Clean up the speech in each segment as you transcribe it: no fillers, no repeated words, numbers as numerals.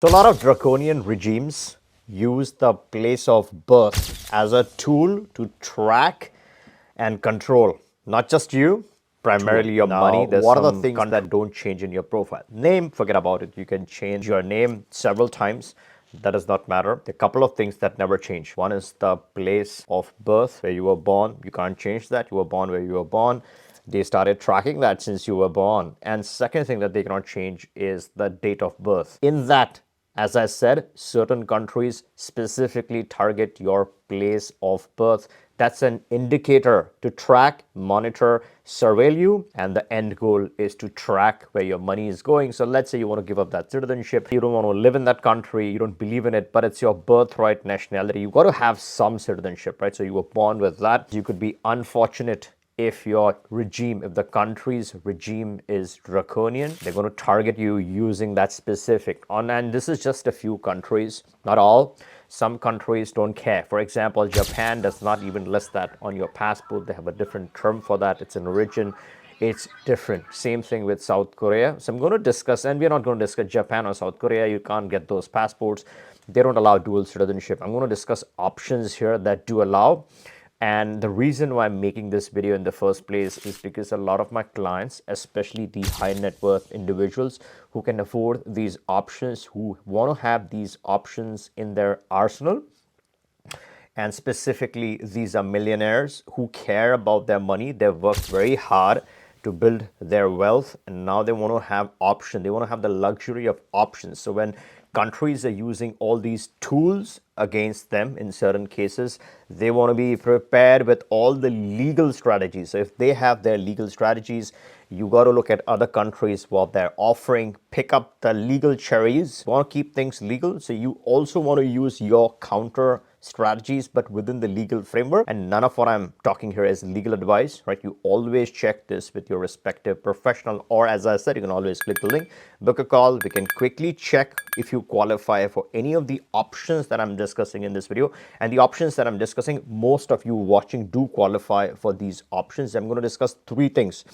So a lot of draconian regimes use the place of birth as a tool to track and control not just you, primarily your money. There's what are the things that don't change in your profile? Name, forget about it. You can change your name several times. That does not matter. A couple of things that never change. One is the place of birth where you were born. You can't change that. You were born where you were born. They started tracking that since you were born. And second thing that they cannot change is the date of birth. In that, as I said, certain countries specifically target your place of birth. That's an indicator to track, monitor, surveil you, and the end goal is to track where your money is going. So let's say you want to give up that citizenship, you don't want to live in that country, you don't believe in it, but it's your birthright nationality. You got to have some citizenship, right? So you were born with that. You could be unfortunate if your regime, if the country's regime is draconian, they're going to target you using that specific. And this is just a few countries, not all. Some countries don't care. For example, Japan does not even list that on your passport. They have a different term for that. It's an origin. It's different. Same thing with South Korea. So I'm going to discuss, and we're not going to discuss Japan or South Korea. You can't get those passports. They don't allow dual citizenship. I'm going to discuss options here that do allow. And the reason why I'm making this video in the first place is because a lot of my clients, especially the high net worth individuals who can afford these options, who want to have these options in their arsenal, and specifically these are millionaires who care about their money. They've worked very hard to build their wealth, and now they want to have options. They want to have the luxury of options. So when countries are using all these tools against them in certain cases, they want to be prepared with all the legal strategies. So if they have their legal strategies, you got to look at other countries, what they're offering, pick up the legal cherries. You want to keep things legal, so you also want to use your counter strategies, but within the legal framework. And none of what I'm talking here is legal advice, right? You always check this with your respective professional, or as I said, you can always click the link, book a call. We can quickly check if you qualify for any of the options that I'm discussing in this video. And the options that I'm discussing, most of you watching do qualify for these options. I'm going to discuss three things.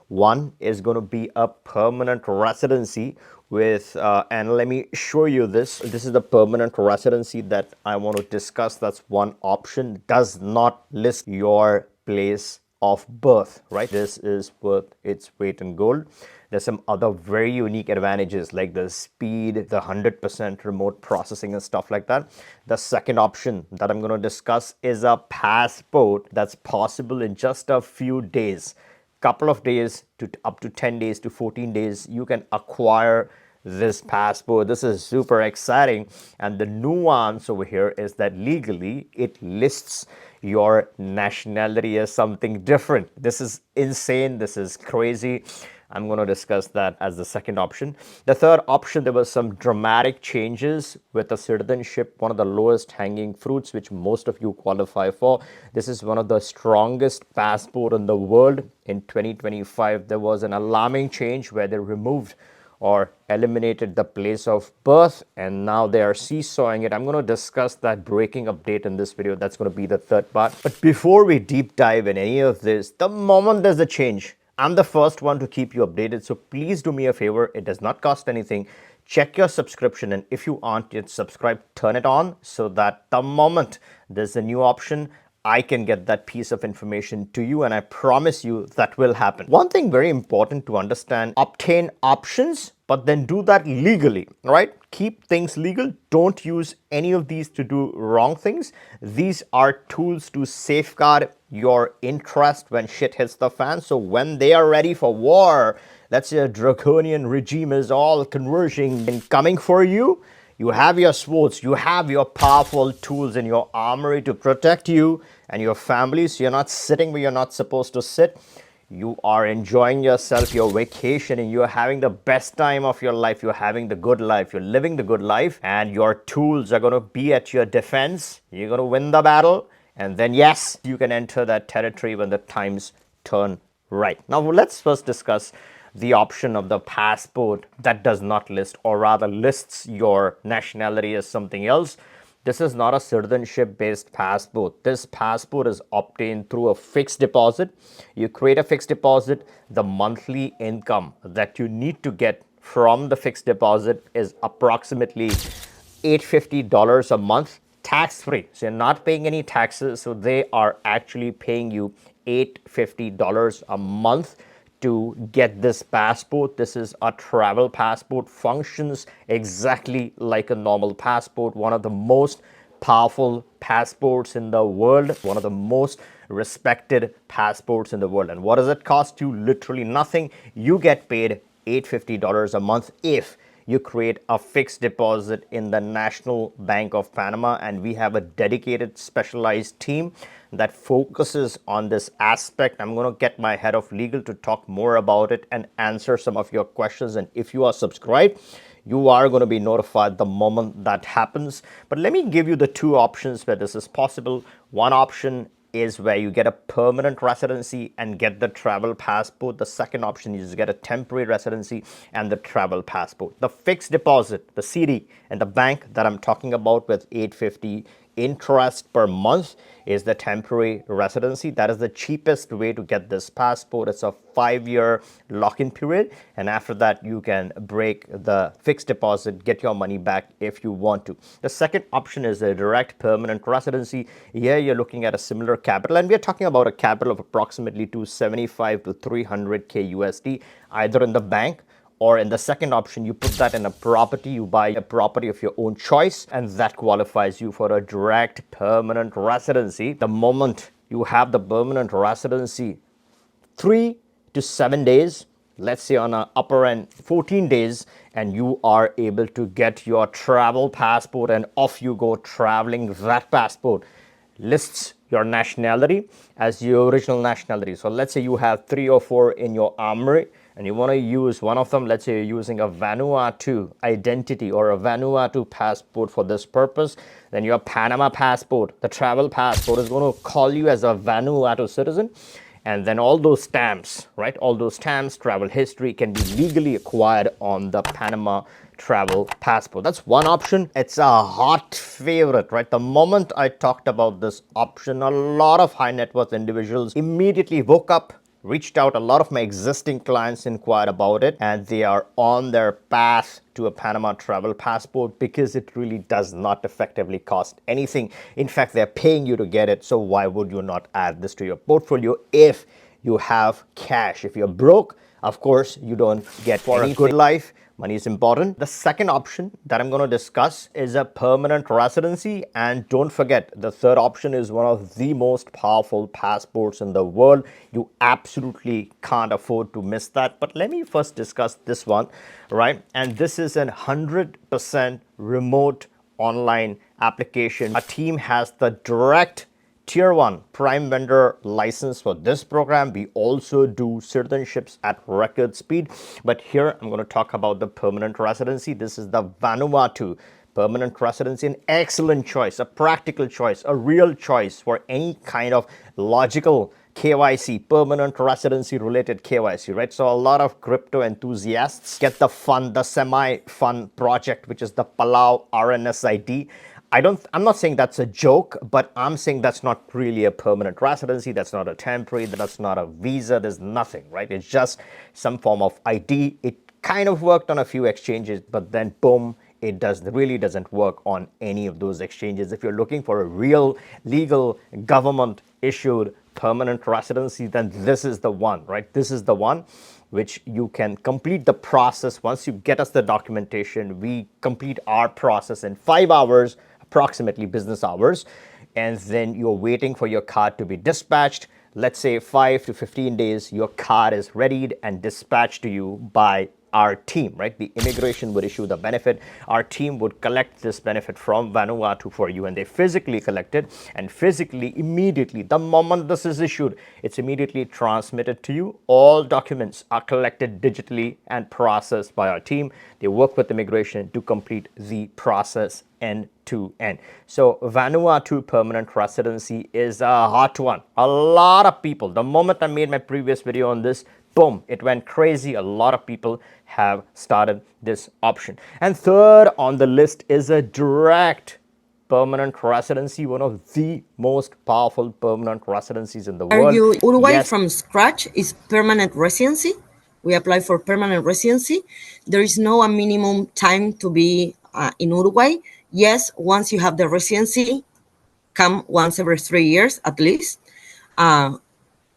One is going to be a permanent residency with, and let me show you this. This is the permanent residency that I want to discuss. That's one option. Does not list your place of birth, right? This is worth its weight in gold. There's some other very unique advantages like the speed, the 100% remote processing and stuff like that. The second option that I'm going to discuss is a passport that's possible in just a few days. Couple of days to up to 10 days to 14 days, you can acquire this passport. This is super exciting. And the nuance over here is that legally it lists your nationality as something different. This is insane. This is crazy. I'm going to discuss that as the second option. The third option, there was some dramatic changes with the citizenship, one of the lowest hanging fruits, which most of you qualify for. This is one of the strongest passport in the world. In 2025, there was an alarming change where they removed or eliminated the place of birth, and now they are seesawing it. I'm going to discuss that breaking update in this video. That's going to be the third part. But before we deep dive in any of this, the moment there's a change, I'm the first one to keep you updated. So please do me a favor. It does not cost anything. Check your subscription, and if you aren't yet subscribed, turn it on so that the moment there's a new option, I can get that piece of information to you, and I promise you that will happen. One thing very important to understand, obtain options, but then do that legally, right? Keep things legal. Don't use any of these to do wrong things. These are tools to safeguard your interest when shit hits the fan. So when they are ready for war, let's say a draconian regime is all converging and coming for you, you have your swords, you have your powerful tools in your armory to protect you and your family. So you're not sitting where you're not supposed to sit. You are enjoying yourself, you're vacationing, you're having the best time of your life, you're having the good life, you're living the good life, and your tools are going to be at your defense. You're going to win the battle, and then yes, you can enter that territory when the times turn right. Now let's first discuss the option of the passport that does not list, or rather lists your nationality as something else. This is not a citizenship based passport. This passport is obtained through a fixed deposit. You create a fixed deposit. The monthly income that you need to get from the fixed deposit is approximately $850 a month, tax free. So you're not paying any taxes. So they are actually paying you $850 a month to get this passport. This is a travel passport, functions exactly like a normal passport, one of the most powerful passports in the world, one of the most respected passports in the world. And what does it cost you? Literally nothing. You get paid $850 a month if you create a fixed deposit in the National Bank of Panama, and we have a dedicated specialized team that focuses on this aspect. I'm going to get my head of legal to talk more about it and answer some of your questions. And if you are subscribed, you are going to be notified the moment that happens. But let me give you the two options where this is possible. One option is where you get a permanent residency and get the travel passport. The second option is you get a temporary residency and the travel passport. The fixed deposit, the CD, and the bank that I'm talking about with 850 interest per month is the temporary residency. That is the cheapest way to get this passport. It's a 5-year lock-in period, and after that you can break the fixed deposit, get your money back if you want to. The second option is a direct permanent residency. Here you're looking at a similar capital, and we're talking about a capital of approximately 275 to 300k USD, either in the bank or in the second option, you put that in a property, you buy a property of your own choice, and that qualifies you for a direct permanent residency. The moment you have the permanent residency, 3 to 7 days, let's say on a upper end 14 days, and you are able to get your travel passport and off you go traveling. That passport lists your nationality as your original nationality. So let's say you have 3 or 4 in your armory and you want to use one of them. Let's say you're using a Vanuatu identity or a Vanuatu passport for this purpose. Then your Panama passport, the travel passport, is going to call you as a Vanuatu citizen. And then all those stamps, right? All those stamps, travel history can be legally acquired on the Panama travel passport. That's one option. It's a hot favorite, right? The moment I talked about this option, a lot of high net worth individuals immediately woke up, reached out. A lot of my existing clients inquired about it, and they are on their path to a Panama travel passport because it really does not effectively cost anything. In fact, they're paying you to get it. So why would you not add this to your portfolio if you have cash? If you're broke, of course, you don't get for anything. A good life, money is important. The second option that I'm going to discuss is a permanent residency. And don't forget, the third option is one of the most powerful passports in the world. You absolutely can't afford to miss that. But let me first discuss this one, right? And this is a 100% remote online application. Our team has the direct Tier 1 prime vendor license for this program. We also do citizenships at record speed. But here I'm going to talk about the permanent residency. This is the Vanuatu permanent residency. An excellent choice, a practical choice, a real choice for any kind of logical KYC, permanent residency related KYC, right? So a lot of crypto enthusiasts get the fun, the semi-fun project, which is the Palau RNSID. I'm not saying that's a joke, but I'm saying that's not really a permanent residency. That's not a temporary, that's not a visa. There's nothing, right? It's just some form of ID. It kind of worked on a few exchanges, but then boom, it really doesn't work on any of those exchanges. If you're looking for a real legal government issued permanent residency, then this is the one, right? This is the one which you can complete the process. Once you get us the documentation, we complete our process in 5 hours, approximately business hours, and then you're waiting for your card to be dispatched. Let's say 5 to 15 days, your card is readied and dispatched to you by our team, right? The immigration would issue the benefit. Our team would collect this benefit from Vanuatu for you, and they physically collect it, and physically, immediately, the moment this is issued, it's immediately transmitted to you. All documents are collected digitally and processed by our team. They work with immigration to complete the process end to end. So Vanuatu permanent residency is a hot one. A lot of people, the moment I made my previous video on this, boom, it went crazy. A lot of people have started this option. And third on the list is a direct permanent residency, one of the most powerful permanent residencies in the world. Are you Uruguay from scratch is permanent residency? we apply for permanent residency. There is no a minimum time to be in Uruguay. Yes, once you have the residency, come once every 3 years at least, and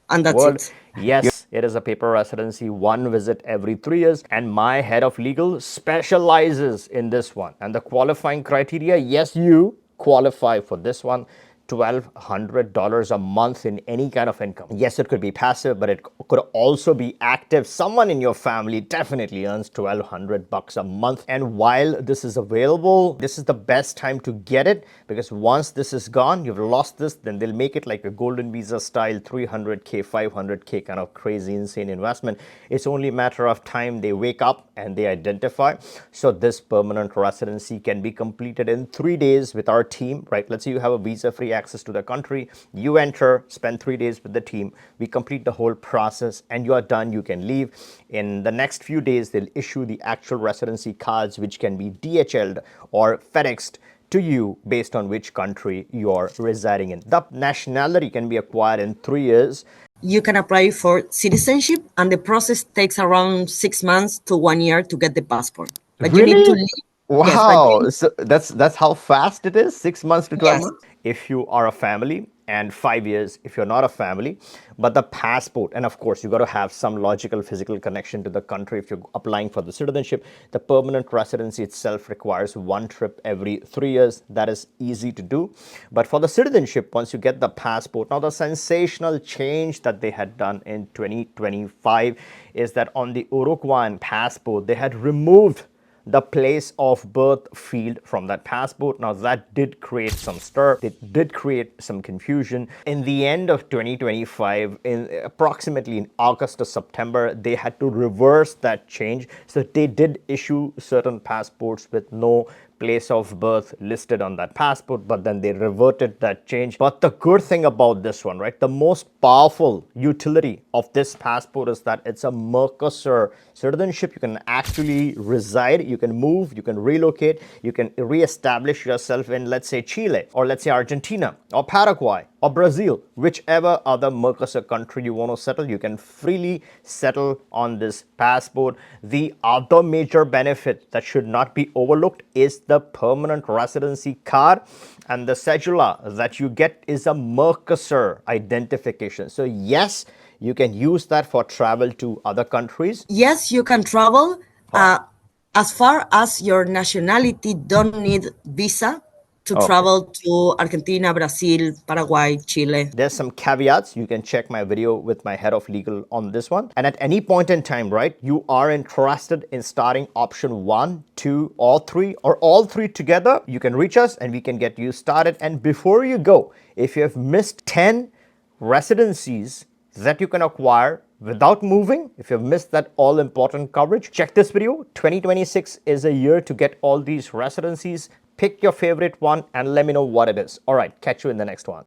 that's World. it. Yes, it is a paper residency, one visit every 3 years. And my head of legal specializes in this one. And the qualifying criteria, yes, you qualify for this one. $1,200 a month in any kind of income. Yes, it could be passive, but it could also be active. Someone in your family definitely earns $1,200 a month. And while this is available, this is the best time to get it, because once this is gone, you've lost this, then they'll make it like a golden visa style 300K, 500K kind of crazy, insane investment. It's only a matter of time they wake up and they identify. So this permanent residency can be completed in 3 days with our team, right? Let's say you have a visa-free access to the country. You enter, spend 3 days with the team. We complete the whole process and you are done. You can leave. In the next few days, they'll issue the actual residency cards, which can be DHL'd or FedExed to you based on which country you're residing in. The nationality can be acquired in 3 years. You can apply for citizenship, and the process takes around 6 months to 1 year to get the passport. But you need to Really? leave. Yes, but Wow. So that's how fast it is, 6 months to 12 yes, months. If you are a family, and 5 years if you're not a family. But the passport, and of course, you got to have some logical, physical connection to the country if you're applying for the citizenship. The permanent residency itself requires one trip every 3 years. That is easy to do. But for the citizenship, once you get the passport, now the sensational change that they had done in 2025 is that on the Uruguayan passport, they had removed the place of birth field from that passport. Now that did create some stir, it did create some confusion. In the end of 2025, in approximately in August or September, they had to reverse that change. So they did issue certain passports with no place of birth listed on that passport, but then they reverted that change. But the good thing about this one, right, the most powerful utility of this passport is that it's a Mercosur citizenship. You can actually reside, you can move, you can relocate, you can re-establish yourself in, let's say, Chile, or let's say Argentina, or Paraguay, or Brazil, whichever other Mercosur country you want to settle, you can freely settle on this passport. The other major benefit that should not be overlooked is the permanent residency card, and the cedula that you get is a Mercosur identification. So yes, you can use that for travel to other countries. yes, you can travel as far as your nationality don't need visa to Okay. travel to Argentina, Brazil, Paraguay, Chile. There's some caveats. You can check my video with my head of legal on this one. And at any point in time, right, you are interested in starting option 1, 2, or 3, or all 3 together, you can reach us and we can get you started. And before you go, if you have missed 10 residencies that you can acquire without moving, if you've missed that all important coverage, check this video. 2026 is a year to get all these residencies. Pick your favorite one and let me know what it is. All right, catch you in the next one.